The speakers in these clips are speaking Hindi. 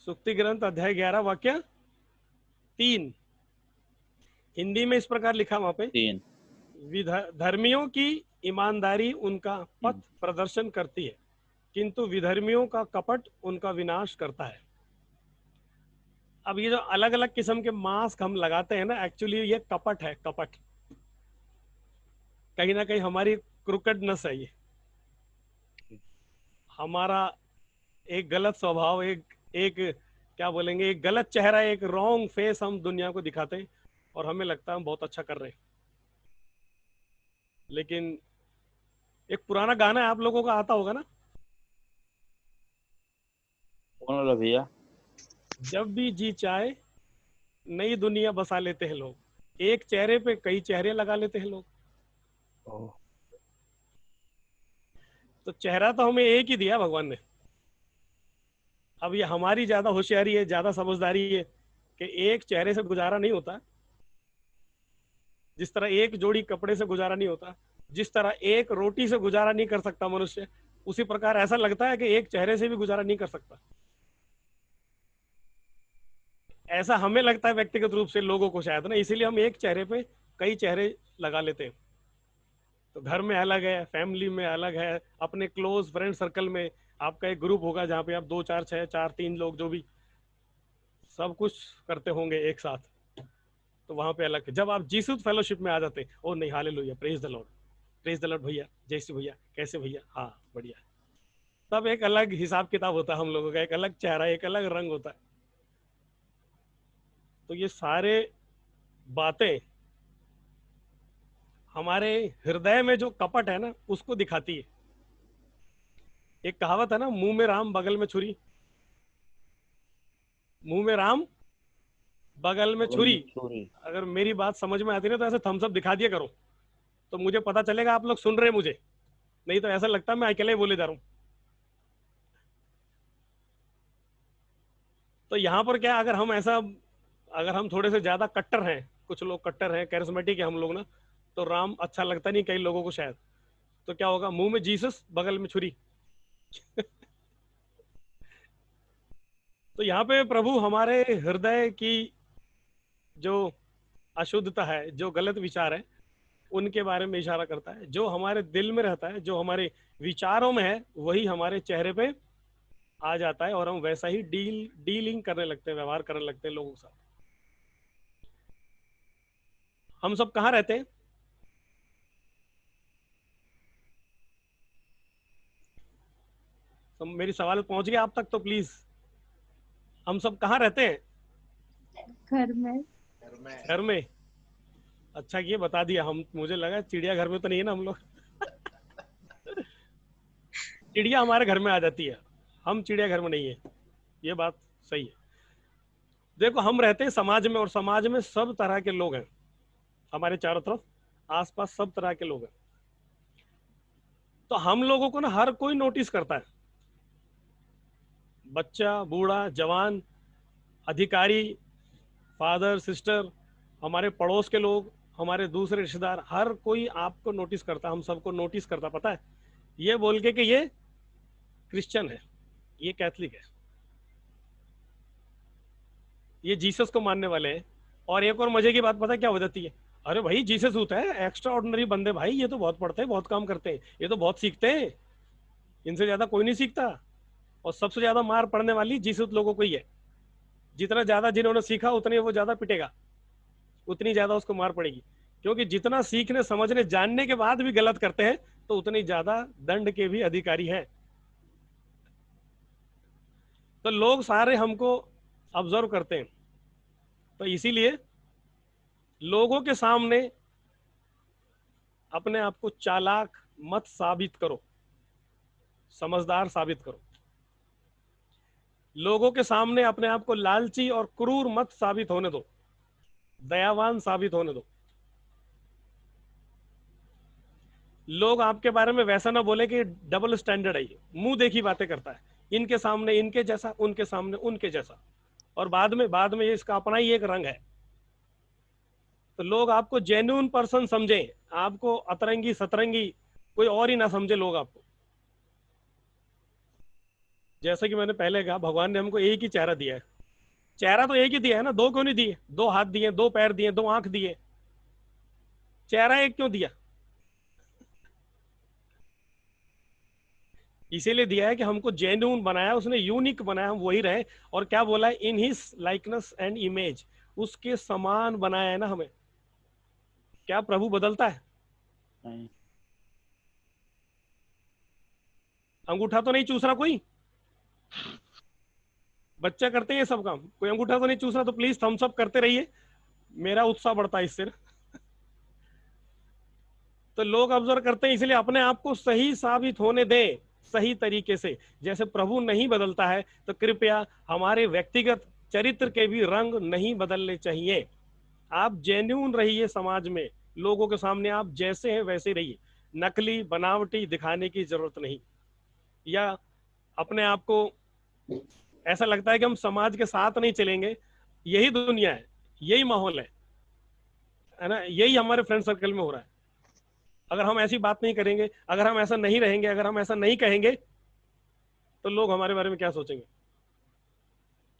सुक्ति ग्रंथ अध्याय 11 वाक्य 3। हिंदी में इस प्रकार लिखा वहां पे, 3। धर्मियों की ईमानदारी उनका पथ प्रदर्शन करती है, किंतु विधर्मियों का कपट उनका विनाश करता है। अब ये जो अलग अलग किस्म के मास्क हम लगाते हैं ना, एक्चुअली ये कपट है, कपट। कहीं ना कहीं हमारी क्रुकेडनेस है ये, हमारा एक गलत स्वभाव, एक एक क्या बोलेंगे, एक गलत चेहरा, एक रॉन्ग फेस हम दुनिया को दिखाते हैं और हमें लगता है हम बहुत अच्छा कर रहे हैं। लेकिन एक पुराना गाना है, आप लोगों को आता होगा ना, कौन वाला भैया? जब भी जी चाहे नई दुनिया बसा लेते हैं लोग, एक चेहरे पे कई चेहरे लगा लेते हैं लोग। तो चेहरा तो हमें एक ही दिया भगवान ने। अब ये हमारी ज्यादा होशियारी है, ज्यादा समझदारी है कि एक चेहरे से गुजारा नहीं होता। जिस तरह एक जोड़ी कपड़े से गुजारा नहीं होता, जिस तरह एक रोटी से गुजारा नहीं कर सकता मनुष्य, उसी प्रकार ऐसा लगता है कि एक चेहरे से भी गुजारा नहीं कर सकता। ऐसा हमें लगता है व्यक्तिगत रूप से, लोगों को शायद ना, इसीलिए हम एक चेहरे पे कई चेहरे लगा लेते हैं। तो घर में अलग है, फैमिली में अलग है, अपने क्लोज फ्रेंड सर्कल में आपका एक ग्रुप होगा जहाँ पे आप 2 4 6 4 3 लोग जो भी सब कुछ करते होंगे एक साथ, तो वहां पे अलग है। जब आप जीसस फेलोशिप में आ जाते हैं, ओ नहीं, hallelujah, praise the Lord, praise the Lord भैया, जैसे भैया, कैसे भैया, हाँ बढ़िया, तब एक अलग हिसाब किताब होता है हम लोगों का, एक अलग चेहरा, एक अलग रंग होता है। तो ये सारे बातें हमारे हृदय में जो कपट है ना, उसको दिखाती है। एक कहावत है ना, मुंह में राम बगल में छुरी, मुंह में राम बगल में बगल छुरी। में छुरी। अगर मेरी बात समझ में आती ना, तो ऐसे थम्स अप दिखा दिया करो, तो मुझे पता चलेगा आप लोग सुन रहे हैं मुझे, नहीं तो ऐसा लगता है मैं अकेले बोले जा रहा हूं। तो यहाँ पर क्या, अगर हम ऐसा, अगर हम थोड़े से ज्यादा कट्टर हैं, कुछ लोग कट्टर हैं, कैरिस्मेटिक है हम लोग ना, तो राम अच्छा लगता नहीं कई लोगों को शायद, तो क्या होगा, मुंह में जीसस बगल में छुरी। तो यहाँ पे प्रभु हमारे हृदय की जो अशुद्धता है, जो गलत विचार है, उनके बारे में इशारा करता है। जो हमारे दिल में रहता है, जो हमारे विचारों में है, वही हमारे चेहरे पे आ जाता है और हम वैसा ही डीलिंग करने लगते हैं, व्यवहार करने लगते हैं लोगों के साथ। हम सब कहाँ रहते हैं? तो मेरी सवाल पहुंच गया आप तक तो प्लीज, हम सब कहाँ रहते हैं? घर में। घर में। अच्छा ये बता दिया, हम, मुझे लगा चिड़ियाघर में तो नहीं है ना हम लोग। चिड़िया हमारे घर में आ जाती है, हम चिड़ियाघर में नहीं है, ये बात सही है। देखो हम रहते हैं समाज में, और समाज में सब तरह के लोग हैं, हमारे चारों तरफ आसपास सब तरह के लोग हैं। तो हम लोगों को ना हर कोई नोटिस करता है, बच्चा, बूढ़ा, जवान, अधिकारी, फादर, सिस्टर, हमारे पड़ोस के लोग, हमारे दूसरे रिश्तेदार, हर कोई आपको नोटिस करता, हम सबको नोटिस करता, पता है, ये बोल के कि ये क्रिश्चियन है, ये कैथलिक है, ये जीसस को मानने वाले हैं। और एक और मजे की बात पता है क्या हो जाती है, अरे भाई जीसस होता है, एक्स्ट्रा ऑर्डिनरी बंदे भाई, ये तो बहुत पढ़ते हैं, बहुत काम करते हैं, ये तो बहुत सीखते हैं, इनसे ज्यादा कोई नहीं सीखता। और सबसे ज्यादा मार पड़ने वाली जीसस लोगों को ही है। जितना ज्यादा जिन्होंने सीखा, उतने वो ज्यादा पिटेगा, उतनी ज्यादा उसको मार पड़ेगी। क्योंकि जितना सीखने, समझने, जानने के बाद भी गलत करते हैं, तो उतनी ज्यादा दंड के भी अधिकारी हैं। तो लोग सारे हमको ऑब्जर्व करते हैं, तो इसीलिए लोगों के सामने अपने आप को चालाक मत साबित करो, समझदार साबित करो। लोगों के सामने अपने आप को लालची और क्रूर मत साबित होने दो, दयावान साबित होने दो। लोग आपके बारे में वैसा ना बोले कि डबल स्टैंडर्ड है, ये मुंह देखी बातें करता है, इनके सामने इनके जैसा, उनके सामने उनके जैसा, और बाद में ये इसका अपना ही एक रंग है। तो लोग आपको जेन्युइन पर्सन समझे, आपको अतरंगी सतरंगी कोई और ही ना समझे लोग आपको। जैसे कि मैंने पहले कहा, भगवान ने हमको एक ही चेहरा दिया है। चेहरा तो एक ही दिया है ना, दो क्यों नहीं दिए? दो हाथ दिए, दो पैर दिए, दो आंख दिए, चेहरा एक क्यों दिया? इसीलिए दिया है कि हमको जेन्युइन बनाया, उसने यूनिक बनाया, हम वही रहे। और क्या बोला है? In his likeness and image, उसके समान बनाया है ना हमें। क्या प्रभु बदलता है? नहीं। अंगूठा तो नहीं चूस रहा कोई? बच्चा करते हैं ये सब काम, कोई अंगूठा तो नहीं चूस रहा? तो प्लीज थम्स अप करते रहिए, मेरा उत्साह बढ़ता है इससे। तो लोग ऑब्जर्व करते हैं, इसलिए अपने आप को सही साबित होने दें, सही तरीके से। जैसे प्रभु नहीं बदलता है, तो कृपया हमारे व्यक्तिगत चरित्र के भी रंग नहीं बदलने चाहिए। आप जेन्यून रहिए समाज में, लोगों के सामने आप जैसे हैं वैसे रहिए। नकली बनावटी दिखाने की जरूरत नहीं। या अपने आप को ऐसा लगता है कि हम समाज के साथ नहीं चलेंगे, यही दुनिया है, यही माहौल है ना, यही हमारे फ्रेंड सर्कल में हो रहा है। अगर हम ऐसी बात नहीं करेंगे, अगर हम ऐसा नहीं रहेंगे, अगर हम ऐसा नहीं कहेंगे, तो लोग हमारे बारे में क्या सोचेंगे?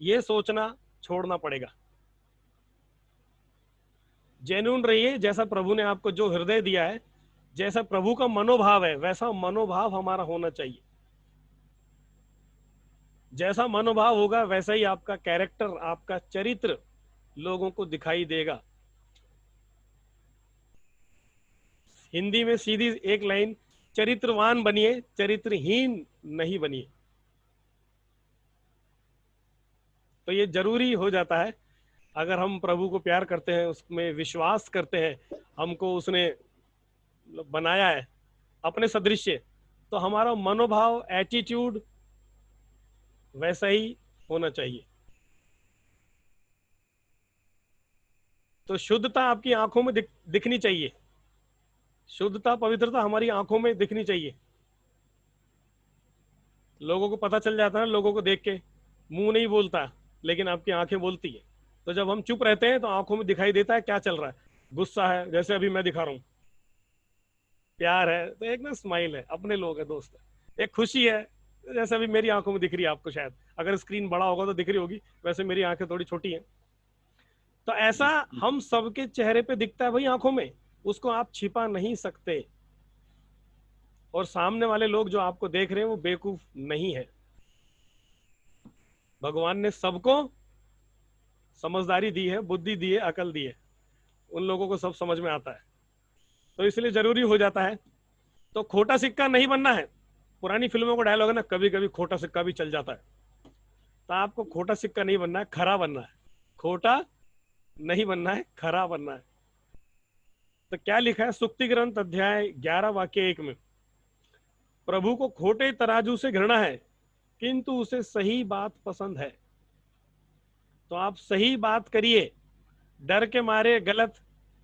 ये सोचना छोड़ना पड़ेगा। जेन्युइन रहिए, जैसा प्रभु ने आपको जो हृदय दिया है, जैसा प्रभु का मनोभाव है, वैसा मनोभाव हमारा होना चाहिए। जैसा मनोभाव होगा वैसा ही आपका कैरेक्टर, आपका चरित्र लोगों को दिखाई देगा। हिंदी में सीधी एक लाइन, चरित्रवान बनिए, चरित्रहीन नहीं बनिए। तो ये जरूरी हो जाता है। अगर हम प्रभु को प्यार करते हैं, उसमें विश्वास करते हैं, हमको उसने बनाया है अपने सदृश्य, तो हमारा मनोभाव, एटीट्यूड वैसा ही होना चाहिए। तो शुद्धता आपकी आंखों में दिखनी चाहिए। शुद्धता, पवित्रता हमारी आंखों में दिखनी चाहिए। लोगों को पता चल जाता है ना, लोगों को देख के। मुंह नहीं बोलता, लेकिन आपकी आंखें बोलती है। तो जब हम चुप रहते हैं तो आंखों में दिखाई देता है क्या चल रहा है। गुस्सा है, जैसे अभी मैं दिखा रहा हूँ, प्यार है तो एक ना स्माइल है, अपने लोग हैं, दोस्त है। एक खुशी है, जैसे अभी मेरी आंखों में दिख रही है आपको, शायद अगर स्क्रीन बड़ा होगा तो दिख रही होगी, वैसे मेरी आंखें थोड़ी छोटी हैं। तो ऐसा हम सबके चेहरे पे दिखता है भाई, आंखों में, उसको आप छिपा नहीं सकते। और सामने वाले लोग जो आपको देख रहे हैं वो बेवकूफ नहीं है। भगवान ने सबको समझदारी दी है, बुद्धि दी है, अकल दी है। उन लोगों को सब समझ में आता है। तो इसलिए जरूरी हो जाता है। तो खोटा सिक्का नहीं बनना है। पुरानी फिल्मों को डायलॉग है ना, कभी कभी खोटा सिक्का भी चल जाता है। तो आपको खोटा सिक्का नहीं बनना है, खरा बनना है। खोटा नहीं बनना है, खरा बनना है। तो क्या लिखा है सुक्ति ग्रंथ अध्याय 11 वाक्य 1 में? प्रभु को खोटे तराजू से घृणा है, किंतु उसे सही बात पसंद है। तो आप सही बात करिए, डर के मारे गलत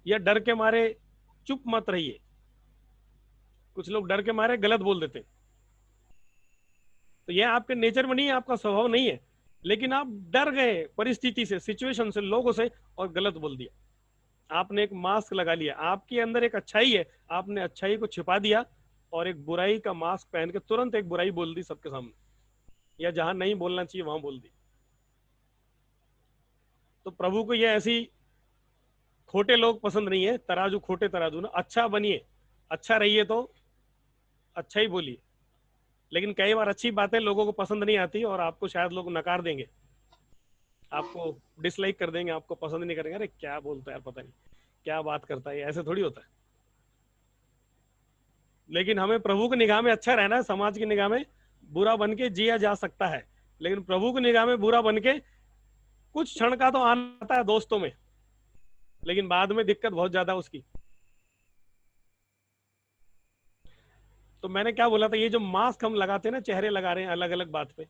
या डर के मारे चुप मत रहिए। कुछ लोग डर के मारे गलत बोल देते हैं, तो यह आपके नेचर में नहीं है, आपका स्वभाव नहीं है। लेकिन आप डर गए परिस्थिति से, सिचुएशन से, लोगों से, और गलत बोल दिया। आपने एक मास्क लगा लिया, आपके अंदर एक अच्छाई है, आपने अच्छाई को छिपा दिया, और एक बुराई का मास्क पहन के तुरंत एक बुराई बोल दी सबके सामने, या जहां नहीं बोलना चाहिए वहां बोल दी। तो प्रभु को ये ऐसी खोटे लोग पसंद नहीं है, तराजू, खोटे तराजू ना। अच्छा बनिए, अच्छा रहिए, तो अच्छा ही बोलिए। लेकिन कई बार अच्छी बातें लोगों को पसंद नहीं आती, और आपको शायद लोग नकार देंगे, आपको डिसलाइक कर देंगे, आपको पसंद नहीं करेंगे। अरे क्या बोलता है यार, पता नहीं क्या बात करता है, ऐसे थोड़ी होता है। लेकिन हमें प्रभु की निगाह में अच्छा रहना है। समाज की निगाह में बुरा बन के जिया जा सकता है, लेकिन प्रभु की निगाह में बुरा बन के कुछ क्षण का तो आनंद आता है दोस्तों में, लेकिन बाद में दिक्कत बहुत ज्यादा उसकी। तो मैंने क्या बोला था, ये जो मास्क हम लगाते हैं ना, चेहरे लगा रहे हैं अलग अलग बात पे,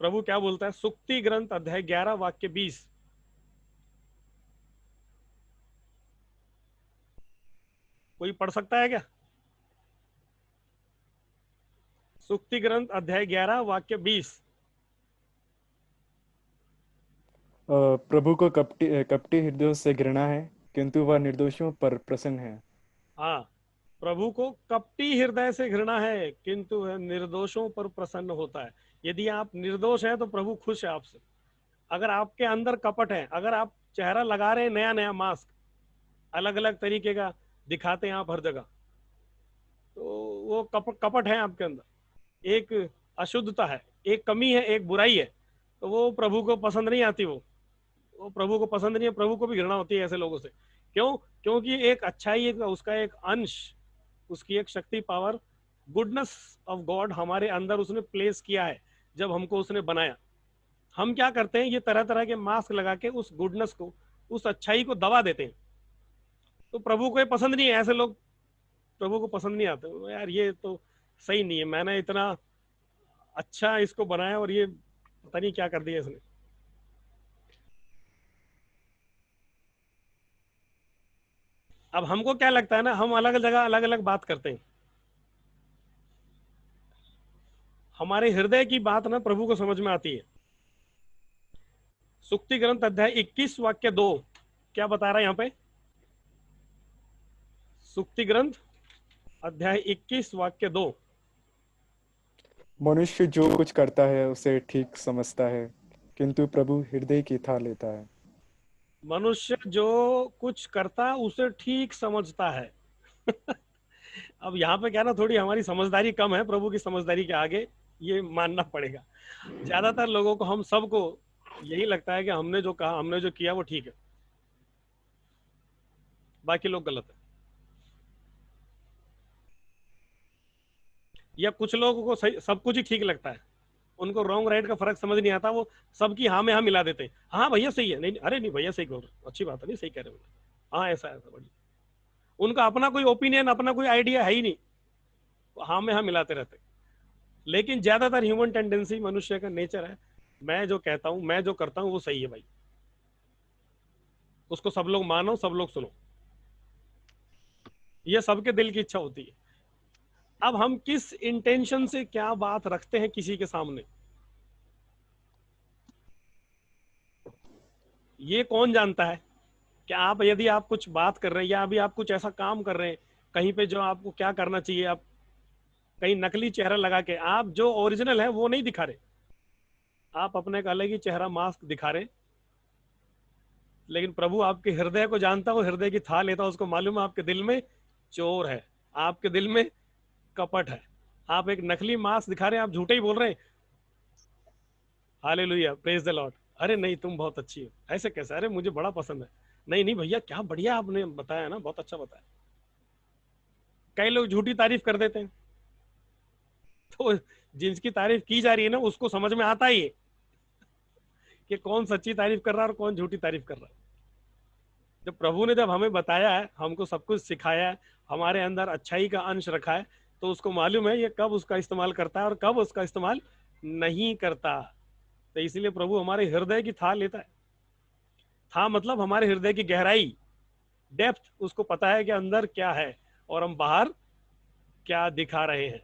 प्रभु क्या बोलता है सुक्ति ग्रंथ अध्याय 11 वाक्य 20? कोई पढ़ सकता है क्या? सुक्ति ग्रंथ अध्याय 11 वाक्य 20। प्रभु को कपटी कपटी हृदयों से घृणा है, किंतु वह निर्दोषों पर प्रसन्न है। हाँ, प्रभु को कपटी हृदय से घृणा है, किंतु वह निर्दोषों पर प्रसन्न होता है। यदि आप निर्दोष हैं तो प्रभु खुश है आपसे। अगर आपके अंदर कपट है, अगर आप चेहरा लगा रहे हैं नया नया मास्क, अलग अलग तरीके का दिखाते हैं आप हर जगह, तो वो कपट है आपके अंदर, एक अशुद्धता है, एक कमी है, एक बुराई है, तो वो प्रभु को पसंद नहीं आती। वो प्रभु को पसंद नहीं है, प्रभु को भी घृणा होती है ऐसे लोगों से। क्यों? क्योंकि एक अच्छाई, एक उसका एक अंश, उसकी एक शक्ति, पावर, गुडनेस ऑफ गॉड हमारे अंदर उसने प्लेस किया है जब हमको उसने बनाया। हम क्या करते हैं, ये तरह तरह के मास्क लगा के उस गुडनेस को, उस अच्छाई को दबा देते हैं। तो प्रभु को ये पसंद नहीं है, ऐसे लोग प्रभु को पसंद नहीं आते। यार ये तो सही नहीं है, मैंने इतना अच्छा इसको बनाया और ये पता नहीं क्या कर दिया इसने। अब हमको क्या लगता है ना, हम अलग जगह अलग अलग बात करते हैं। हमारे हृदय की बात ना प्रभु को समझ में आती है। सुक्ति ग्रंथ अध्याय 21 वाक्य 2 क्या बता रहा है यहाँ पे? सुक्ति ग्रंथ अध्याय 21 वाक्य 2। मनुष्य जो कुछ करता है उसे ठीक समझता है, किंतु प्रभु हृदय की था लेता है। मनुष्य जो कुछ करता उसे ठीक समझता है। अब यहाँ पे क्या ना, थोड़ी हमारी समझदारी कम है प्रभु की समझदारी के आगे, ये मानना पड़ेगा। ज्यादातर लोगों को, हम सबको यही लगता है कि हमने जो कहा, हमने जो किया वो ठीक है, बाकी लोग गलत है। या कुछ लोगों को सही, सब कुछ ही ठीक लगता है, उनको रॉन्ग राइट का फर्क समझ नहीं आता, वो सबकी हाँ में हाँ मिला देते हैं। हाँ भैया सही है, नहीं अरे नहीं भैया सही करो, अच्छी बात है, नहीं सही कह रहे हो, हाँ ऐसा ऐसा बढ़िया। उनका अपना कोई ओपिनियन, अपना कोई आइडिया है ही नहीं, हाँ में हाँ मिलाते रहते। लेकिन ज्यादातर ह्यूमन टेंडेंसी, मनुष्य का नेचर है, मैं जो कहता हूं, मैं जो करता हूं वो सही है भाई, उसको सब लोग मानो, सब लोग सुनो, ये सबके दिल की इच्छा होती है। अब हम किस इंटेंशन से क्या बात रखते हैं किसी के सामने, ये कौन जानता है? कि आप, यदि आप कुछ बात कर रहे हैं या अभी आप कुछ ऐसा काम कर रहे हैं कहीं पे जो आपको क्या करना चाहिए, आप कहीं नकली चेहरा लगा के, आप जो ओरिजिनल है वो नहीं दिखा रहे, आप अपने एक अलग ही चेहरा, मास्क दिखा रहे। लेकिन प्रभु आपके हृदय को जानता, वो हृदय की था लेता, उसको मालूम है आपके दिल में चोर है, आपके दिल में कपट है, आप एक नकली मास्क दिखा रहे हैं, आप झूठे ही बोल रहे हैं। Hallelujah, praise the Lord. अरे नहीं तुम बहुत अच्छी हो, ऐसे कैसे, अरे मुझे बड़ा पसंद है, नहीं नहीं भैया क्या बढ़िया आपने बताया ना, बहुत अच्छा बताया। कई लोग झूठी तारीफ कर देते हैं, तो जिसकी तारीफ की जा रही है ना उसको समझ में आता ही है कि कौन सच्ची तारीफ कर रहा है और कौन झूठी तारीफ कर रहा है। जब प्रभु ने, जब हमें बताया है, हमको सब कुछ सिखाया है, हमारे अंदर अच्छाई का अंश रखा है, तो उसको मालूम है ये कब उसका इस्तेमाल करता है और कब उसका इस्तेमाल नहीं करता। तो इसलिए प्रभु हमारे हृदय की था लेता है। था मतलब हमारे हृदय की गहराई, डेप्थ, उसको पता है कि अंदर क्या है और हम बाहर क्या दिखा रहे हैं।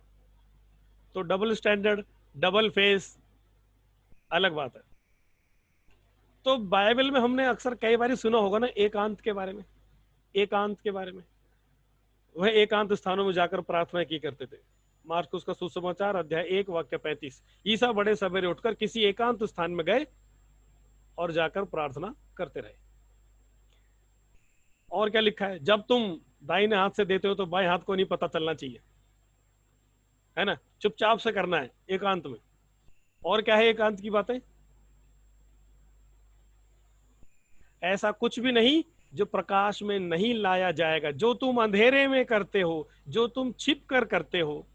तो डबल स्टैंडर्ड, डबल फेस अलग बात है। तो बाइबल में हमने अक्सर कई बार सुना होगा ना एकांत के बारे में, एकांत के बारे में। वह एकांत स्थानों में जाकर प्रार्थना की करते थे। मार्कुस का सुसमाचार अध्याय 1 वाक्य 35। ईसा बड़े सवेरे उठकर किसी एकांत स्थान में गए और जाकर प्रार्थना करते रहे। और क्या लिखा है? जब तुम दाहिने हाथ से देते हो तो बाएं हाथ को नहीं पता चलना चाहिए, है ना, चुपचाप से करना है एकांत में। और क्या है एकांत की बातें? ऐसा कुछ भी नहीं जो प्रकाश में नहीं लाया जाएगा। जो तुम अंधेरे में करते हो, जो तुम छिप कर करते हो,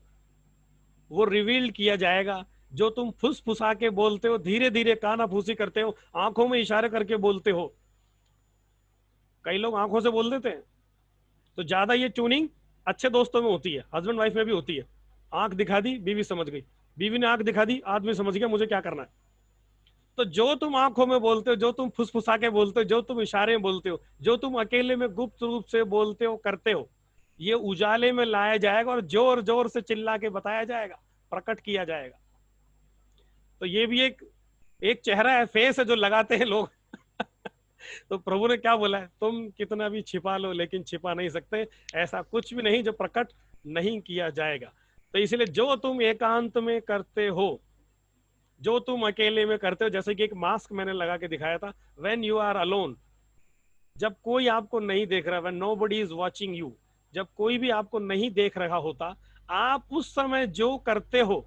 वो रिवील किया जाएगा। जो तुम फुसफुसा के बोलते हो, धीरे धीरे काना फूसी करते हो, आंखों में इशारे करके बोलते हो, कई लोग आंखों से बोल देते हैं। तो ज्यादा ये ट्यूनिंग अच्छे दोस्तों में होती है, हस्बैंड वाइफ में भी होती है। आंख दिखा दी, बीवी समझ गई, बीवी ने आंख दिखा दी, आदमी समझ गया मुझे क्या करना है। तो जो तुम आंखों में बोलते हो, जो तुम फुसफुसा के बोलते हो, जो तुम इशारे में बोलते हो, जो तुम अकेले में गुप्त रूप से बोलते हो, करते हो, ये उजाले में लाया जाएगा और जोर जोर से चिल्ला के बताया जाएगा, प्रकट किया जाएगा। तो ये भी एक चेहरा है, फेस है जो लगाते हैं लोग तो प्रभु ने क्या बोला है, तुम कितना भी छिपा लो लेकिन छिपा नहीं सकते, ऐसा कुछ भी नहीं जो प्रकट नहीं किया जाएगा। तो इसलिए जो तुम एकांत में करते हो, जो तुम अकेले में करते हो, जैसे कि एक मास्क मैंने लगा के दिखाया था, व्हेन यू आर अलोन, जब कोई आपको नहीं देख रहा, when nobody is watching you, जब कोई भी आपको नहीं देख रहा होता, आप उस समय जो करते हो,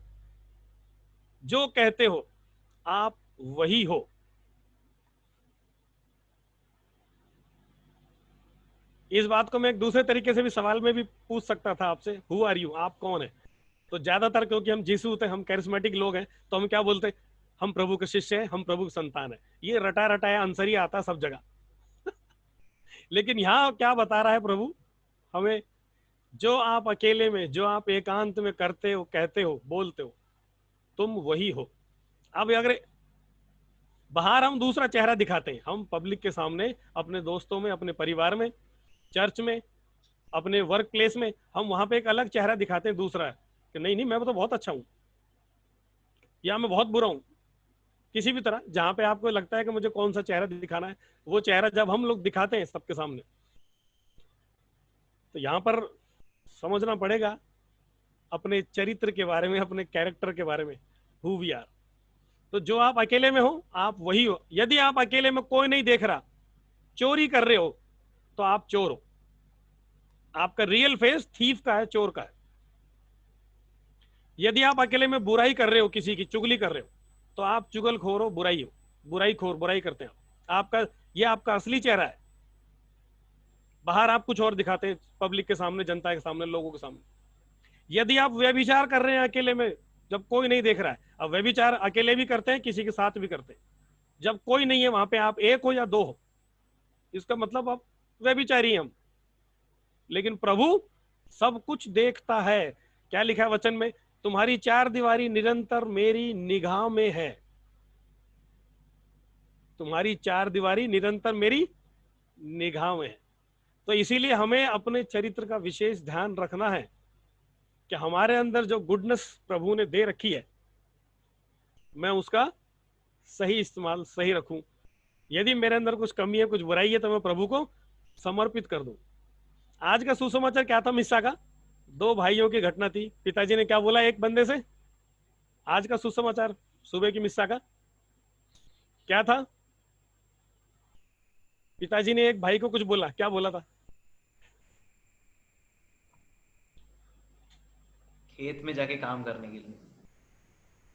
जो कहते हो, आप वही हो। इस बात को मैं एक दूसरे तरीके से भी सवाल में भी पूछ सकता था आपसे, हु आर यू, आप कौन है? तो ज्यादातर क्योंकि हम जीसू थे, हम कैरिस्मेटिक लोग हैं, तो हम क्या बोलते, हम प्रभु के शिष्य हैं, हम प्रभु के संतान है। ये रटा रटाया आंसर ही आता सब जगह। लेकिन यहाँ क्या बता रहा है प्रभु हमें, जो आप अकेले में, जो आप एकांत में करते हो, कहते हो, बोलते हो, तुम वही हो। अब अगर बाहर हम दूसरा चेहरा दिखाते हैं, हम पब्लिक के सामने, अपने दोस्तों में, अपने परिवार में, चर्च में, अपने वर्क प्लेस में, हम वहां पे एक अलग चेहरा दिखाते हैं दूसरा, कि नहीं नहीं मैं तो बहुत अच्छा हूं, या मैं बहुत बुरा हूं। किसी भी तरह जहां पे आपको लगता है कि मुझे कौन सा चेहरा दिखाना है, वो चेहरा जब हम लोग दिखाते हैं सबके सामने, तो यहां पर समझना पड़ेगा अपने चरित्र के बारे में, अपने कैरेक्टर के बारे में, हु वी आर। तो जो आप अकेले में हो, आप वही हो। यदि आप अकेले में कोई नहीं देख रहा, चोरी कर रहे हो, तो आप चोर हो। आपका रियल फेस थीफ का है, चोर का है। यदि आप अकेले में बुराई कर रहे हो, किसी की चुगली कर रहे हो, तो आप चुगलखोर हो, बुराई हो, बुराई खोर, बुराई करते हैं आपका, ये आपका असली चेहरा है। बाहर आप कुछ और दिखाते हैं, पब्लिक के सामने, जनता के सामने, लोगों के सामने। यदि आप व्यभिचार कर रहे हैं अकेले में, जब कोई नहीं देख रहा है, अब व्यभिचार अकेले भी करते हैं, किसी के साथ भी करते हैं, जब कोई नहीं है वहां पे, आप एक हो या दो हो, इसका मतलब आप व्यभिचारी हैं हम। लेकिन प्रभु सब कुछ देखता है। क्या लिखा है वचन में, तुम्हारी चार दीवारी निरंतर मेरी निगाह में है। तुम्हारी चार दीवारी निरंतर मेरी निगाह में है। तो इसीलिए हमें अपने चरित्र का विशेष ध्यान रखना है कि हमारे अंदर जो गुडनेस प्रभु ने दे रखी है, मैं उसका सही इस्तेमाल, सही रखूं। यदि मेरे अंदर कुछ कमी है, कुछ बुराई है, तो मैं प्रभु को समर्पित कर दूं। आज का सुसमाचार क्या था मिस्सा का, दो भाइयों की घटना थी। पिताजी ने क्या बोला एक बंदे से, आज का सुसमाचार सुबह की मिस्सा का क्या था? पिताजी ने एक भाई को कुछ बोला, क्या बोला था? खेत में जाके काम करने के लिए।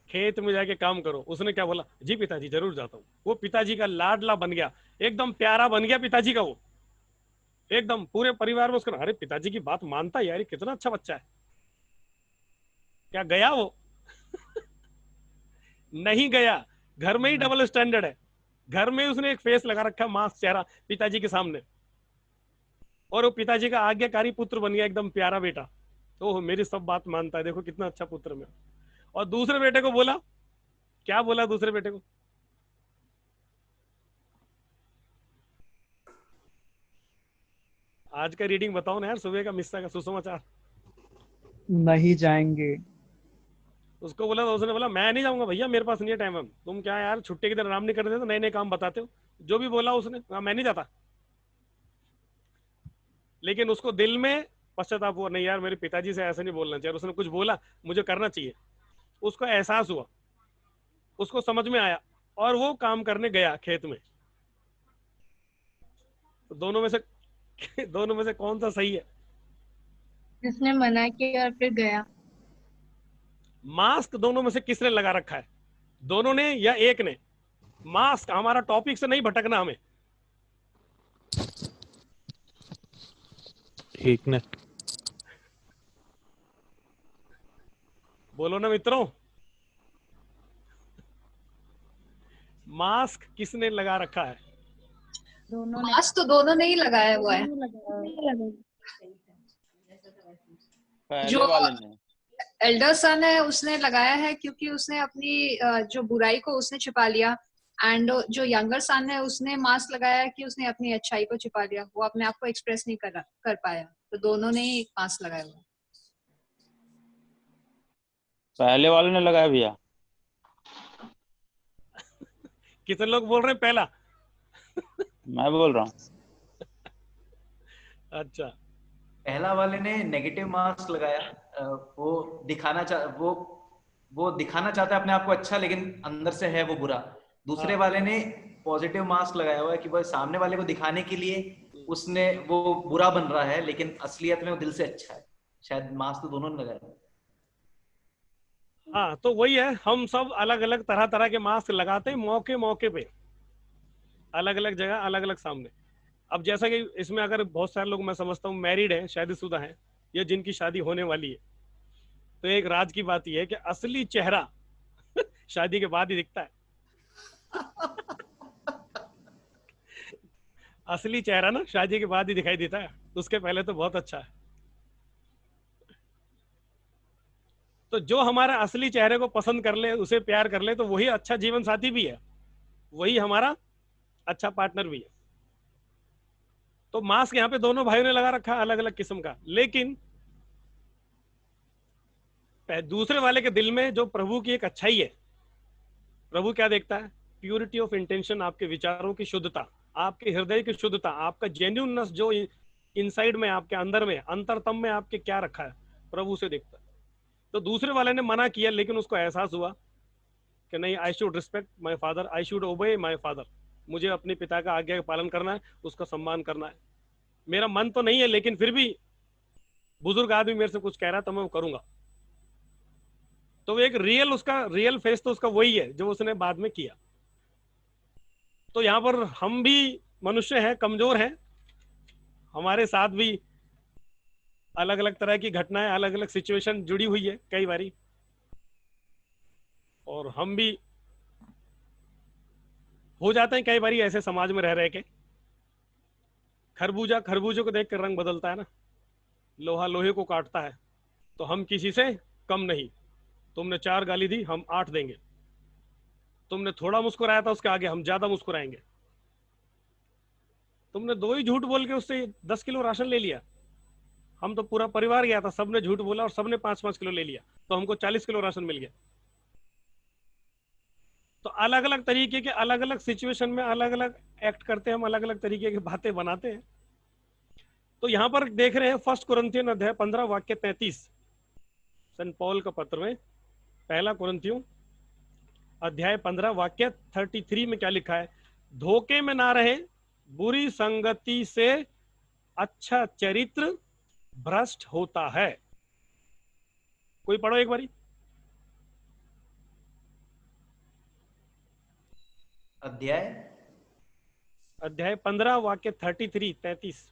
खेत में जाके काम करो। उसने क्या बोला, जी पिताजी जरूर जाता हूँ। वो पिताजी का लाडला बन गया, एकदम प्यारा बन गया पिताजी का। वो एकदम पूरे परिवार में उसका, अरे पिताजी की बात मानता है यार, कितना अच्छा बच्चा है। क्या गया वो? नहीं गया। घर में ही डबल स्टैंडर्ड है। घर में उसने एक फेस लगा रखा, मास्क चेहरा, पिताजी के सामने, और वो पिताजी का आज्ञाकारी पुत्र बन गया, एकदम प्यारा बेटा। ओह मेरी सब बात मानता है, देखो कितना अच्छा पुत्र मेरा। और दूसरे बेटे को बोला, क्या बोला दूसरे बेटे को? आज का रीडिंग बताओ ना यार, सुबह का मिस्सा का सुसमाचार। नहीं जाएंगे। उसको बोला तो उसने बोला मैं नहीं जाऊंगा भैया, मेरे पास नहीं है टाइम। हम तुम क्या यार छुट्टी के दिन आराम नहीं करते, तो नए नए काम बताते हो। जो भी बोला उसने, मैं नहीं जाता। लेकिन उसको दिल में पश्चाताप हुआ, नहीं यार मेरे पिताजी से ऐसे नहीं बोलना चाहिए, उसने कुछ बोला, मुझे करना चाहिए। उसको एहसास हुआ, उसको समझ में आया, और वो काम करने गया खेत में। तो दोनों में से दोनों में से कौन सा सही है? जिसने मना किया और फिर गया। मास्क दोनों में से किसने लगा रखा है? दोनों ने या एक ने? मास्क, हमारा टॉपिक से नहीं भटकना हमें। ठीक ने। बोलो ना मित्रों, मास्क किसने लगा रखा है? दोनों ने। मास्क तो दोनों ने ही लगाया हुआ है। पहले जो वाले ने। एल्डर सन है उसने लगाया है, क्योंकि उसने अपनी जो बुराई को उसने छिपा लिया। एंड जो यंगर सन है उसने मास्क लगाया कि उसने अपनी अच्छाई को छिपा लिया, वो अपने आप को एक्सप्रेस नहीं कर पाया। तो दोनों ने ही मास्क लगाया हुआ। पहले वाले ने लगाया भैया। कितने लोग बोल रहे हैं पहला? मैं बोल रहा हूँ। अच्छा, पहला वाले ने नेगेटिव मास्क लगाया, वो दिखाना चाहता है अपने आप को अच्छा, लेकिन अंदर से है वो बुरा। दूसरे हाँ। वाले ने पॉजिटिव मास्क लगाया हुआ है कि वो सामने वाले को दिखाने के लिए उसने वो बुरा बन रहा है, लेकिन असलियत में वो दिल से अच्छा है। शायद मास्क तो दोनों ने लगाया। हाँ, तो वही है, हम सब अलग अलग तरह तरह के मास्क लगाते हैं, मौके मौके पे, अलग अलग जगह, अलग अलग सामने। अब जैसा कि इसमें अगर बहुत सारे लोग मैं समझता हूँ मैरिड हैं, शादीशुदा हैं, या जिनकी शादी होने वाली है, तो एक राज की बात यह है कि असली चेहरा शादी के बाद ही दिखता है। असली चेहरा ना शादी के बाद ही दिखाई देता है, उसके पहले तो बहुत अच्छा है। तो जो हमारा असली चेहरे को पसंद कर ले, उसे प्यार कर ले, तो वही अच्छा जीवन साथी भी है, वही हमारा अच्छा पार्टनर भी है। तो मास्क यहाँ पे दोनों भाइयों ने लगा रखा अलग अलग किस्म का, लेकिन दूसरे वाले के दिल में जो प्रभु की एक अच्छाई है, प्रभु क्या देखता है? प्यूरिटी ऑफ इंटेंशन, आपके विचारों की शुद्धता, आपके हृदय की शुद्धता, आपका जेन्युइननेस जो इनसाइड में, आपके अंदर में, अंतरतम में आपके क्या रखा है, प्रभु से देखता है। तो दूसरे वाले ने मना किया, लेकिन उसको एहसास हुआ कि नहीं, I should respect my father, I should ओबे माई फादर, मुझे अपने पिता का आज्ञा का पालन करना है, उसका सम्मान करना है। मेरा मन तो नहीं है, लेकिन फिर भी बुजुर्ग आदमी मेरे से कुछ कह रहा है तो मैं वो करूंगा। तो एक उसका रियल फेस तो उसका वही है जो उसने बाद में किया। तो यहाँ पर हम भी मनुष्य हैं, कमजोर हैं, हमारे साथ भी अलग अलग तरह की घटनाएं, अलग अलग सिचुएशन जुड़ी हुई है कई बारी, और हम भी हो जाते हैं कई बारी ऐसे समाज में रह रहे के। खरबूजे को देख कर रंग बदलता है ना, लोहा लोहे को काटता है। तो हम किसी से कम नहीं, तुमने 4 गाली दी, हम 8 देंगे। तुमने थोड़ा मुस्कुराया था, उसके आगे हम ज्यादा मुस्कुराएंगे। तुमने 2 ही झूठ बोल के उससे 10 किलो राशन ले लिया, हम तो पूरा परिवार गया था, सबने झूठ बोला और सबने 5-5 किलो ले लिया, तो हमको 40 किलो राशन मिल गया। तो अलग अलग तरीके के, अलग अलग सिचुएशन में अलग अलग एक्ट करते हैं हम, अलग अलग तरीके की बातें बनाते हैं। तो यहां पर देख रहे हैं 1 कुरिन्थियन अध्याय 15 वाक्य 33, सेंट पॉल का पत्र में, पहला कुरिन्थियों अध्याय 15 वाक्य 33 में क्या लिखा है? धोखे में ना रहे, बुरी संगति से अच्छा चरित्र भ्रष्ट होता है। कोई पढ़ो एक बारी। अध्याय 15 वाक्य 33।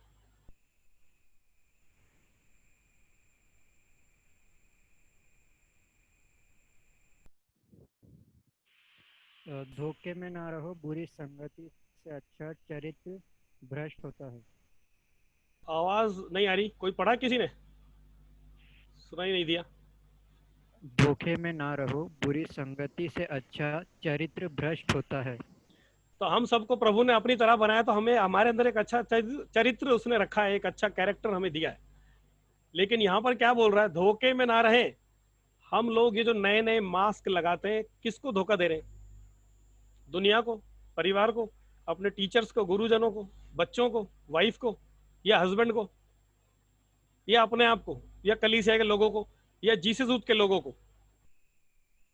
धोखे में ना रहो, बुरी संगति से अच्छा चरित्र भ्रष्ट होता है। आवाज नहीं आ रही, कोई पढ़ा किसी ने? सुनाई नहीं दिया। धोखे में ना रहो, बुरी संगति से अच्छा चरित्र भ्रष्ट होता है। तो हम सबको प्रभु ने अपनी तरह बनाया, तो हमें, हमारे अंदर एक अच्छा चरित्र उसने रखा है, एक अच्छा कैरेक्टर हमें दिया है। लेकिन यहाँ पर क्या बोल रहा है? धोखे में ना रहे। हम लोग ये जो नए नए मास्क लगाते हैं, किसको धोखा दे रहे हैं? दुनिया को, परिवार को, अपने टीचर्स को, गुरुजनों को, बच्चों को, वाइफ को, या हस्बैंड को, या अपने आप को, या कलीसिया के लोगों को, या जीसस दूत के लोगों को।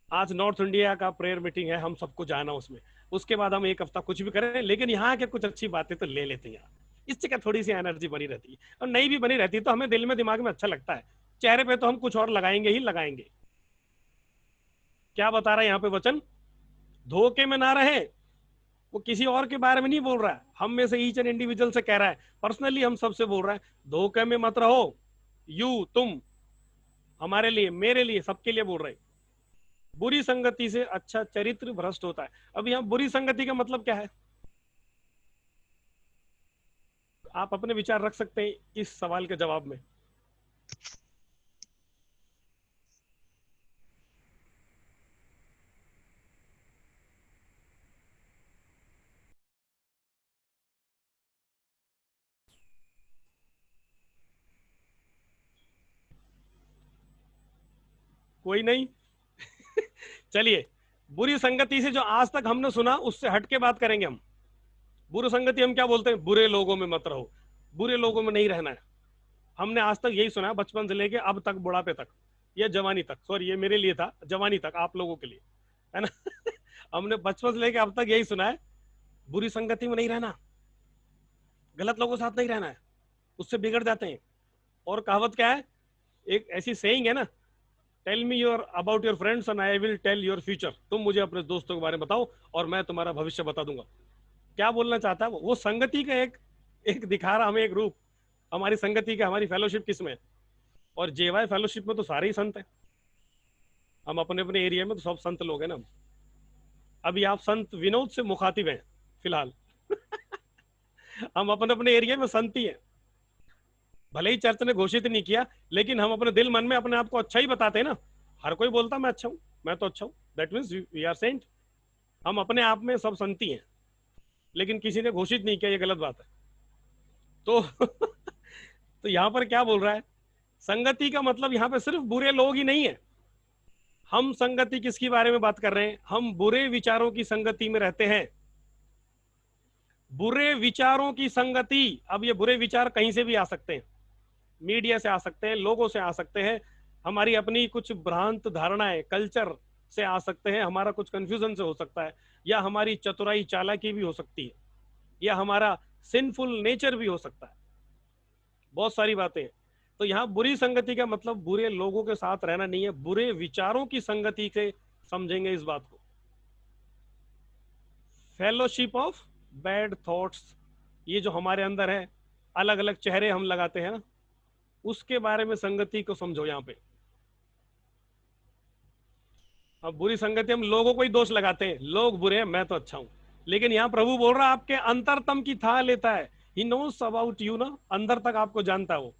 आज नॉर्थ इंडिया का प्रेयर मीटिंग है, हम सबको जाना उसमें, उसके बाद हम 1 हफ्ता कुछ भी करें, लेकिन यहाँ के कुछ अच्छी बातें तो ले लेते हैं यार, इससे क्या थोड़ी सी एनर्जी बनी रहती है। और नहीं भी बनी रहती तो हमें दिल में, दिमाग में अच्छा लगता है, चेहरे पे तो हम कुछ और लगाएंगे ही लगाएंगे। क्या बता रहा है यहाँ पे वचन? धोखे में ना रहे। वो किसी और के बारे में नहीं बोल रहा है, हम में से ईच एंड इंडिविजुअल से कह रहा है, पर्सनली हम सबसे बोल रहा है, धोखे में मत रहो। यू, तुम, हमारे लिए, मेरे लिए, सबके लिए बोल रहे। बुरी संगति से अच्छा चरित्र भ्रष्ट होता है। अब यहाँ बुरी संगति का मतलब क्या है? आप अपने विचार रख सकते हैं इस सवाल के जवाब में। कोई नहीं। चलिए, बुरी संगति से जो आज तक हमने सुना उससे हट के बात करेंगे हम। बुरी संगति हम क्या बोलते हैं, बुरे लोगों में मत रहो, बुरे लोगों में नहीं रहना है। हमने आज तक यही सुना है, बचपन से लेके अब तक, बुढ़ापे तक, या जवानी तक, सॉरी ये मेरे लिए था, जवानी तक आप लोगों के लिए, है ना। हमने बचपन से लेके अब तक यही सुना है, बुरी संगति में नहीं रहना, गलत लोगों के साथ नहीं रहना है, उससे बिगड़ जाते हैं। और कहावत क्या है, एक ऐसी सेइंग है ना, tell me your about your friends and I will tell your future. तुम मुझे अपने दोस्तों के बारे में बताओ और मैं तुम्हारा भविष्य बता दूंगा। क्या बोलना चाहता है वो संगति का एक दिखा रहा हमें एक रूप, हमारी संगति का, हमारी फेलोशिप किसमें है। और जेवाई फेलोशिप में तो सारे ही संत हैं, हम अपने अपने एरिया में तो सब संत लोग हैं ना। अभी आप संत विनोद से मुखातिब हैं फिलहाल। हम अपने अपने एरिया में संत ही हैं, भले ही चर्च ने घोषित नहीं किया, लेकिन हम अपने दिल मन में अपने आप को अच्छा ही बताते हैं ना। हर कोई बोलता मैं अच्छा हूं, मैं तो अच्छा हूं, that means we are saint. हम अपने आप में सब संती हैं, लेकिन किसी ने घोषित नहीं किया, ये गलत बात है। तो तो यहाँ पर क्या बोल रहा है, संगति का मतलब यहाँ पे सिर्फ बुरे लोग ही नहीं है। हम संगति किसके बारे में बात कर रहे हैं, हम बुरे विचारों की संगति में रहते हैं। बुरे विचारों की संगति, अब ये बुरे विचार कहीं से भी आ सकते हैं, मीडिया से आ सकते हैं, लोगों से आ सकते हैं, हमारी अपनी कुछ भ्रांत धारणाएं कल्चर से आ सकते हैं, हमारा कुछ कंफ्यूजन से हो सकता है, या हमारी चतुराई चालाकी भी हो सकती है, या हमारा सिंफुल नेचर भी हो सकता है, बहुत सारी बातें। तो यहाँ बुरी संगति का मतलब बुरे लोगों के साथ रहना नहीं है, बुरे विचारों की संगति से समझेंगे इस बात को। फेलोशिप ऑफ बैड थॉट्स, ये जो हमारे अंदर है, अलग अलग चेहरे हम लगाते हैं ना, उसके बारे में संगति को समझो। यहाँ पे अब बुरी संगति, हम लोगों को ही दोष लगाते हैं, लोग बुरे हैं मैं तो अच्छा हूं, लेकिन यहाँ प्रभु बोल रहा है आपके अंतरतम की था लेता है, ही नोस अबाउट यू ना, अंदर तक आपको जानता है वो,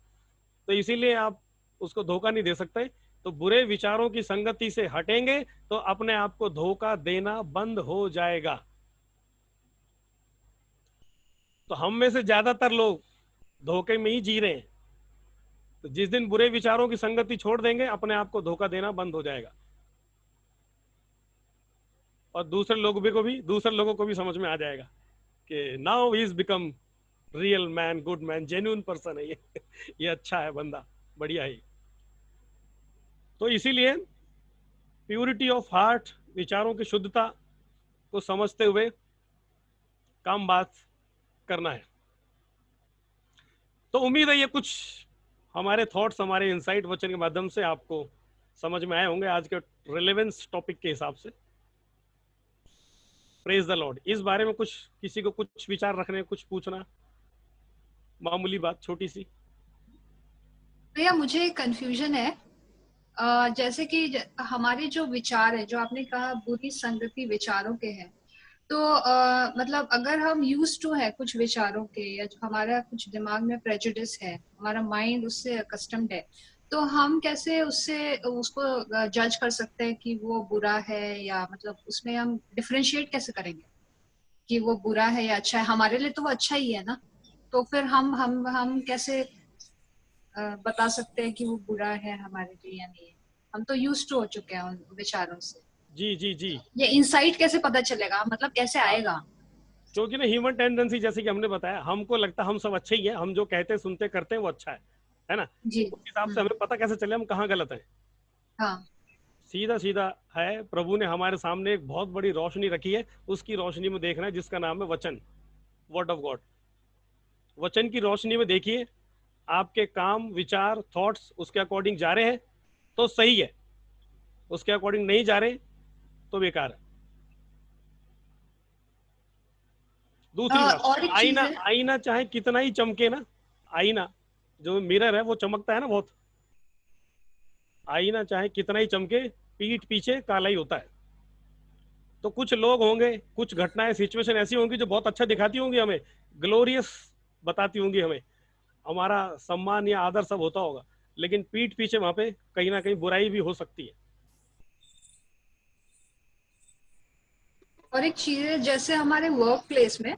तो इसीलिए आप उसको धोखा नहीं दे सकते। तो बुरे विचारों की संगति से हटेंगे तो अपने आप को धोखा देना बंद हो जाएगा। तो हम में से ज्यादातर लोग धोखे में ही जी रहे हैं, तो जिस दिन बुरे विचारों की संगति छोड़ देंगे अपने आप को धोखा देना बंद हो जाएगा, और दूसरे लोगों को भी समझ में आ जाएगा कि now he is become real man, good man, genuine person है ये अच्छा है बंदा, बढ़िया है। तो इसीलिए प्यूरिटी ऑफ हार्ट, विचारों की शुद्धता को समझते हुए काम बात करना है। तो उम्मीद है ये कुछ हमारे थॉट्स, हमारे इंसाइट वचन के माध्यम से आपको समझ में आए होंगे आज के रिलेवेंस टॉपिक के हिसाब से। Praise the Lord. इस बारे में कुछ किसी को कुछ विचार रखने, कुछ पूछना, मामूली बात छोटी सी। भैया मुझे कंफ्यूजन है, जैसे कि हमारे जो विचार है, जो आपने कहा बुरी संगति विचारों के हैं, तो मतलब अगर हम यूज टू है कुछ विचारों के, या जो हमारा कुछ दिमाग में प्रेजुडिस है, हमारा माइंड उससे अकस्टम्ड है, तो हम कैसे उसको जज कर सकते हैं कि वो बुरा है, या मतलब उसमें हम डिफरेंशिएट कैसे करेंगे कि वो बुरा है या अच्छा है? हमारे लिए तो वो अच्छा ही है ना, तो फिर हम कैसे बता सकते हैं कि वो बुरा है हमारे लिए या नहीं है? हम तो यूज टू हो चुके हैं उन विचारों से। जी जी जी, ये इंसाइट कैसे पता चलेगा, मतलब कैसे आएगा? क्योंकि ना ह्यूमन टेंडेंसी, जैसे कि हमने बताया, हमको लगता है हम सब अच्छे ही हैं, हम जो कहते सुनते करते हैं वो अच्छा है ना। जी, उस हिसाब से हमें पता कैसे चले हम कहाँ गलत हैं? हाँ, सीधा सीधा है, प्रभु ने हमारे सामने एक बहुत बड़ी रोशनी रखी है, उसकी रोशनी में देखना है, जिसका नाम है वचन, वर्ड ऑफ गॉड। वचन की रोशनी में देखिए, आपके काम, विचार, थॉट्स उसके अकॉर्डिंग जा रहे हैं तो सही है, उसके अकॉर्डिंग नहीं जा रहे तो बेकार है। दूसरी बात, और एक चीज है, आईना चाहे कितना ही चमके ना, आईना जो मिरर है वो चमकता है ना बहुत, आईना चाहे कितना ही चमके, पीठ पीछे काला ही होता है। तो कुछ लोग होंगे, कुछ घटनाएं, सिचुएशन ऐसी होंगी जो बहुत अच्छा दिखाती होंगी, हमें ग्लोरियस बताती होंगी, हमें हमारा सम्मान या आदर सब होता होगा, लेकिन पीठ पीछे वहां पे कहीं ना कहीं बुराई भी हो सकती है। और एक चीज है, जैसे हमारे वर्क प्लेस में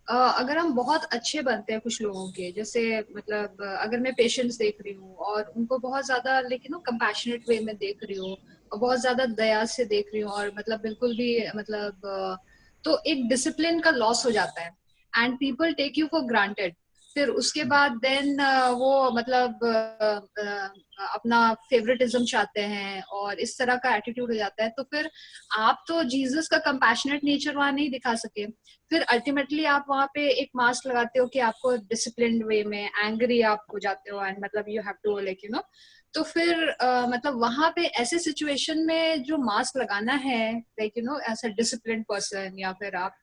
अगर हम बहुत अच्छे बनते हैं कुछ लोगों के, जैसे मतलब अगर मैं पेशेंट्स देख रही हूँ और उनको बहुत ज्यादा लेकिन कंपैशनेट वे में देख रही हूँ और बहुत ज्यादा दया से देख रही हूँ, और मतलब बिल्कुल भी मतलब तो एक डिसिप्लिन का लॉस हो जाता है। And people take you for granted. फिर उसके बाद देन वो मतलब अपना फेवरेटिज्म चाहते हैं और इस तरह का एटीट्यूड हो जाता है। तो फिर आप तो जीसस का कंपैशनेट नेचर वहां नहीं दिखा सके। फिर अल्टीमेटली आप वहां पे एक मास्क लगाते हो कि आपको डिसिप्लिन्ड वे में एंग्री आप हो जाते हो एंड मतलब you have to like you know. तो फिर मतलब वहां पे ऐसे सिचुएशन में जो मास्क लगाना है like you know as a disciplined person, या फिर आप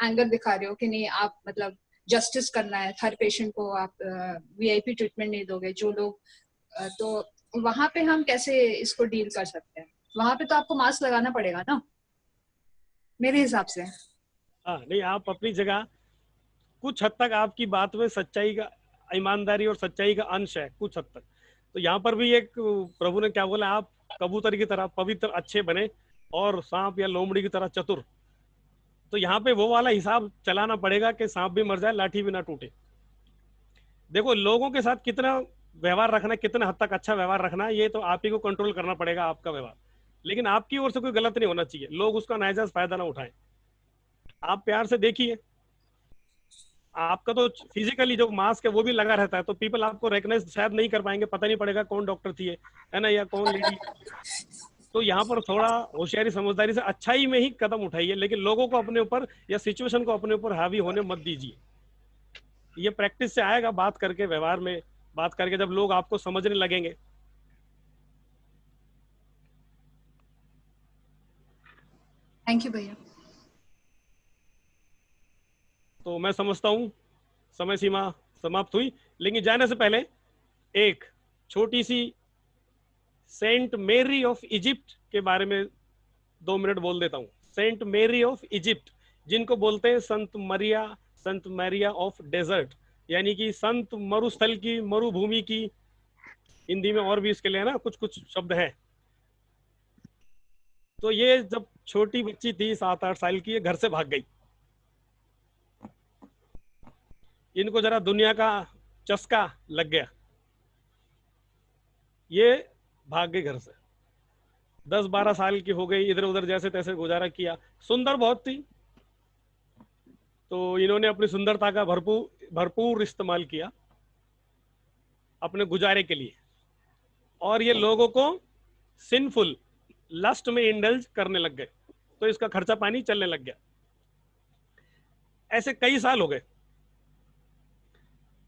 एंगर दिखा रहे हो कि नहीं आप मतलब जस्टिस करना है, हर पेशेंट को आप वीआईपी ट्रीटमेंट नहीं दोगे जो लोग, तो वहां पे हम कैसे इसको डील कर सकते हैं? वहां पे तो आपको मास्क लगाना पड़ेगा ना मेरे हिसाब से। हाँ नहीं, आप अपनी जगह कुछ हद तक आपकी बात में सच्चाई का, ईमानदारी और सच्चाई का अंश है कुछ हद तक। तो यहाँ पर भी एक प्रभु ने क्या बोला, आप कबूतर की तरह पवित्र अच्छे बने और सांप या लोमड़ी की तरह चतुर। तो यहाँ पे वो वाला हिसाब चलाना पड़ेगा कि सांप भी मर जाए लाठी भी ना टूटे। देखो लोगों के साथ कितना व्यवहार रखना है, कितना हद तक अच्छा व्यवहार रखना है, ये तो आप ही को कंट्रोल करना पड़ेगा आपका व्यवहार। लेकिन आपकी ओर से कोई गलत नहीं होना चाहिए, लोग उसका नाजायज फायदा ना उठाएं। आप प्यार से देखिए, आपका तो फिजिकली जो मास्क है वो भी लगा रहता है, तो पीपल आपको रिकॉग्नाइज शायद नहीं कर पाएंगे, पता नहीं पड़ेगा कौन डॉक्टर थी है ना, या कौन लेडी। तो यहाँ पर थोड़ा होशियारी समझदारी से अच्छाई में ही कदम उठाइए, लेकिन लोगों को अपने ऊपर या सिचुएशन को अपने ऊपर हावी होने मत दीजिए। ये प्रैक्टिस से आएगा, बात करके, व्यवहार में बात करके, जब लोग आपको समझने लगेंगे। थैंक यू भैया। तो मैं समझता हूँ समय सीमा समाप्त हुई, लेकिन जाने से पहले एक छोटी सी सेंट मेरी ऑफ इजिप्ट के बारे में 2 मिनट बोल देता हूँ। सेंट मेरी ऑफ इजिप्ट, जिनको बोलते हैं संत मैरिया ऑफ डेजर्ट, यानी कि संत मरुस्थल की, मरुभूमि की। हिंदी में और भी इसके लिए ना कुछ कुछ शब्द है। तो ये जब छोटी बच्ची थी 7-8 साल की, ये घर से भाग गई। इनको जरा दुनिया का चस्का लग गया, ये भाग गई घर से। 10-12 साल की हो गई, इधर उधर जैसे तैसे गुजारा किया। सुंदर बहुत थी, तो इन्होंने अपनी सुंदरता का भरपूर इस्तेमाल किया अपने गुजारे के लिए, और ये लोगों को सिंफुल लस्ट में इंडल्ज करने लग गए, तो इसका खर्चा पानी चलने लग गया। ऐसे कई साल हो गए।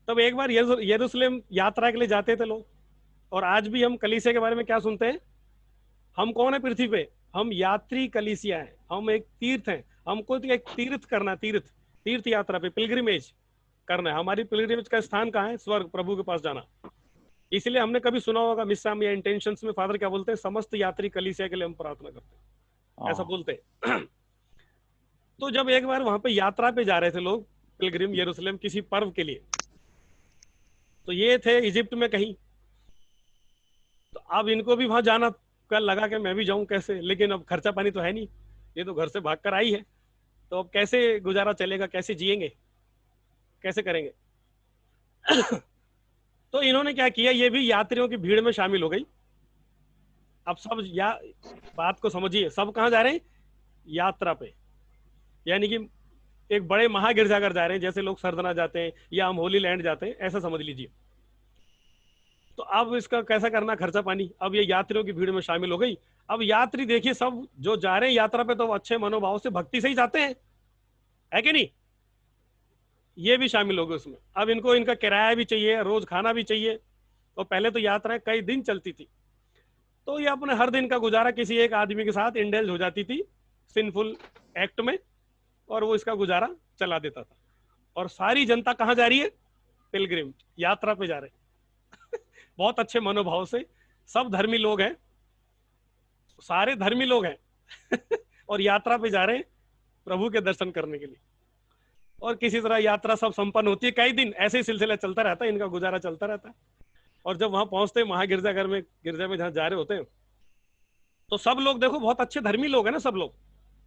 तब एक बार यरूशलेम यात्रा के लिए जाते थे लोग, और आज भी हम कलीसिया के बारे में क्या सुनते हैं? हम कौन है पृथ्वी पे? हम यात्री कलीसिया हैं, हम एक तीर्थ हैं। हमको तो एक तीर्थ करना, तीर्थ यात्रा पे पिलग्रिमेज करना है। हमारी पिलग्रिमेज का स्थान कहाँ है? स्वर्ग, प्रभु के पास जाना। इसलिए हमने कभी सुना होगा मिस्सा में या इंटेंशंस में फादर क्या बोलते हैं? समस्त यात्री कलीसिया के लिए हम प्रार्थना करते हैं, ऐसा बोलते हैं। तो जब एक बार वहां पे यात्रा पे जा रहे थे लोग, पिलग्रिम यरूशलेम, किसी पर्व के लिए, तो ये थे इजिप्ट में कहीं। तो अब इनको भी वहां जाना का लगा कि मैं भी जाऊं कैसे, लेकिन अब खर्चा पानी तो है नहीं, ये तो घर से भाग कर आई है, तो अब कैसे गुजारा चलेगा, कैसे जिएंगे, कैसे करेंगे? तो इन्होंने क्या किया, ये भी यात्रियों की भीड़ में शामिल हो गई। अब सब बात को समझिए, सब कहाँ जा रहे हैं? यात्रा पे, यानी कि एक बड़े महागिरजाघर जा रहे हैं, जैसे लोग सरदना जाते हैं या हम होली लैंड जाते हैं, ऐसा समझ लीजिए। तो अब इसका कैसा करना खर्चा पानी? अब ये यात्रियों की भीड़ में शामिल हो गई। अब यात्री देखिए, सब जो जा रहे हैं यात्रा पे तो अच्छे मनोभाव से, भक्ति से ही जाते हैं, है कि नहीं? ये भी शामिल हो गए उसमें। अब इनको इनका किराया भी चाहिए, रोज खाना भी चाहिए, और पहले तो यात्राएं कई दिन चलती थी, तो ये अपने हर दिन का गुजारा किसी एक आदमी के साथ इंडल्ज हो जाती थी सिंफुल एक्ट में, और वो इसका गुजारा चला देता था। और सारी जनता कहाँ जा रही है? पिलग्रिम यात्रा पे जा रहे हैं। बहुत अच्छे मनोभाव से, सब धर्मी लोग हैं, सारे धर्मी लोग हैं और यात्रा पे जा रहे हैं प्रभु के दर्शन करने के लिए। और किसी तरह यात्रा सब संपन्न होती है, कई दिन ऐसे ही सिलसिला चलता रहता है, इनका गुजारा चलता रहता है। और जब वहां पहुंचते हैं महागिरजाघर में, गिरजा में जहां जा रहे होते हैं, तो सब लोग देखो बहुत अच्छे धर्मी लोग हैं ना, सब लोग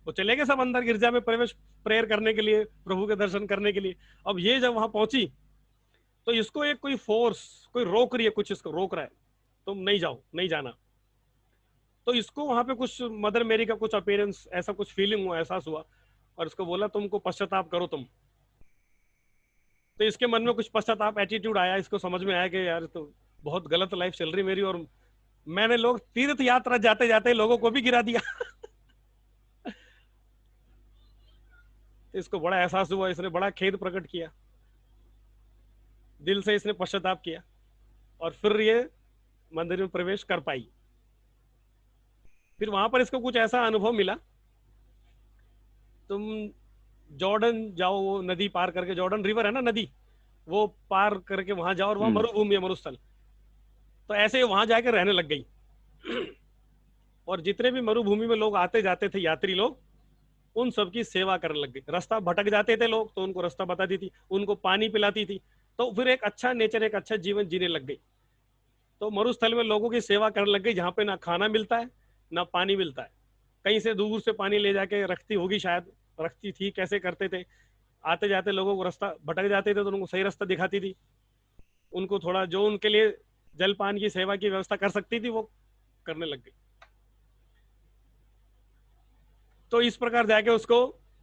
वो चले गए सब अंदर गिरजा में प्रवेश, प्रेयर करने के लिए, प्रभु के दर्शन करने के लिए। अब ये जब वहां पहुंची तो इसको एक कोई फोर्स, कोई रोक रही है, कुछ इसको रोक रहा है, तुम नहीं जाओ, नहीं जाना। तो इसको वहां पे कुछ मदर मेरी का कुछ अपीयरेंस, ऐसा कुछ फीलिंग हुआ, एहसास हुआ, और इसको बोला तुमको पश्चाताप करो तुम। तो इसके मन में कुछ पश्चाताप, एटीट्यूड आया, इसको समझ में आया कि यार तो बहुत गलत लाइफ चल रही मेरी, और मैंने लोग तीर्थ यात्रा जाते जाते लोगों को भी गिरा दिया। तो इसको बड़ा एहसास हुआ, इसने बड़ा खेद प्रकट किया, दिल से इसने पश्चाताप किया, और फिर ये मंदिर में प्रवेश कर पाई। फिर वहां पर इसको कुछ ऐसा अनुभव मिला, तुम जॉर्डन जाओ, वो नदी पार करके, जॉर्डन रिवर है ना नदी, वो पार करके वहां जाओ, और वहां मरुभूमि है, मरुस्थल। तो ऐसे वहां जाके रहने लग गई। और जितने भी मरुभूमि में लोग आते जाते थे, यात्री लोग, उन सबकी सेवा करने लग गई। रास्ता भटक जाते थे लोग तो उनको रास्ता बताती थी, उनको पानी पिलाती थी। तो फिर एक अच्छा नेचर, एक अच्छा जीवन जीने लग गई। तो मरुस्थल में लोगों की सेवा करने लग गई, जहाँ पे ना खाना मिलता है ना पानी मिलता है। कहीं से दूर से पानी ले जाके रखती होगी, शायद रखती थी, कैसे करते थे। आते जाते लोगों को रास्ता भटक जाते थे तो उनको सही रास्ता दिखाती थी, उनको थोड़ा जो उनके लिए जलपान की सेवा की व्यवस्था कर सकती थी वो करने लग गई। तो इस प्रकार जाके उसको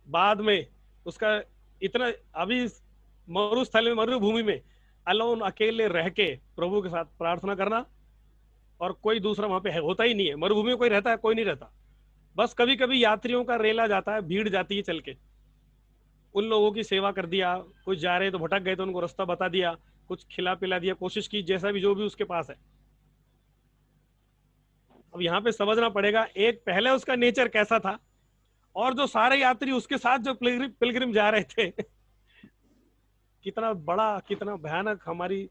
बाद में उसका इतना, अभी मरुस्थल में, मरुभूमि में अलोन, अकेले रह के प्रभु के साथ प्रार्थना करना, और कोई दूसरा वहां पे होता ही नहीं है। मरुभूमि में कोई रहता है? कोई नहीं रहता। बस कभी कभी यात्रियों का रेला जाता है, भीड़ जाती है चल के, उन लोगों की सेवा कर दिया, कुछ जा रहे तो भटक गए तो उनको रास्ता बता दिया, कुछ खिला पिला दिया, कोशिश की, जैसा भी जो भी उसके पास है। अब यहाँ पे समझना पड़ेगा, एक पहले उसका नेचर कैसा था, और जो सारे यात्री उसके साथ जो पिलग्रिम जा रहे थे, कितना बड़ा, कितना भयानक हमारी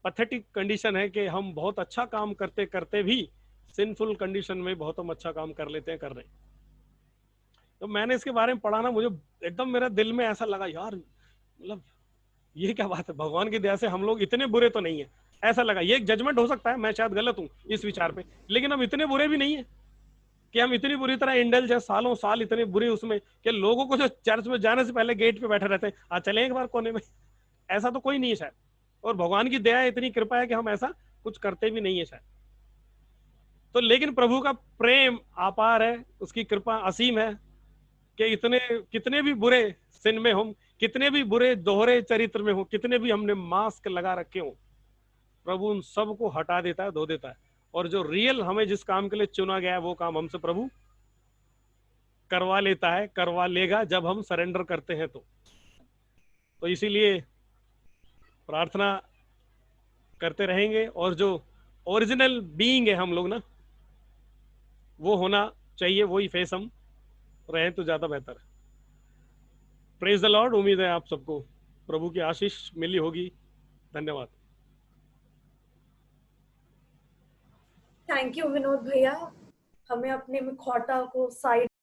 पैथेटिक कंडीशन है कि हम बहुत अच्छा काम करते करते भी सिंफुल कंडीशन में बहुत हम अच्छा काम कर लेते हैं, कर रहे हैं। तो मैंने इसके बारे में पढ़ा ना, मुझे एकदम मेरा दिल में ऐसा लगा, यार मतलब ये क्या बात है, भगवान की दया से हम लोग इतने बुरे तो नहीं है। ऐसा लगा, ये एक जजमेंट हो सकता है, मैं शायद गलत हूँ इस विचार पे, लेकिन हम इतने बुरे भी नहीं है कि हम इतनी बुरी तरह इंडल्ज है, सालों साल इतने बुरे उसमें कि लोगों को जो चर्च में जाने से पहले गेट पे बैठे रहते हैं, आ चले एक बार कोने में। ऐसा तो कोई नहीं है शायद, और भगवान की दया, इतनी कृपा है कि हम ऐसा कुछ करते भी नहीं है शायद। तो लेकिन प्रभु का प्रेम अपार है, उसकी कृपा असीम है कि इतने, कितने भी बुरे सिन में हो, कितने भी बुरे दोहरे चरित्र में हो, कितने भी हमने मास्क लगा रखे हो, प्रभु उन सब को हटा देता है, धो देता है। और जो रियल हमें जिस काम के लिए चुना गया है, वो काम हमसे प्रभु करवा लेता है, करवा लेगा जब हम सरेंडर करते हैं। तो इसीलिए प्रार्थना करते रहेंगे, और जो ओरिजिनल बीइंग है हम लोग ना, वो होना चाहिए, वही फेस हम रहे तो ज्यादा बेहतर है। Praise the Lord. उम्मीद है आप सबको प्रभु की आशीष मिली होगी। धन्यवाद। थैंक यू विनोद भैया, हमें अपने मुखौटा को साइड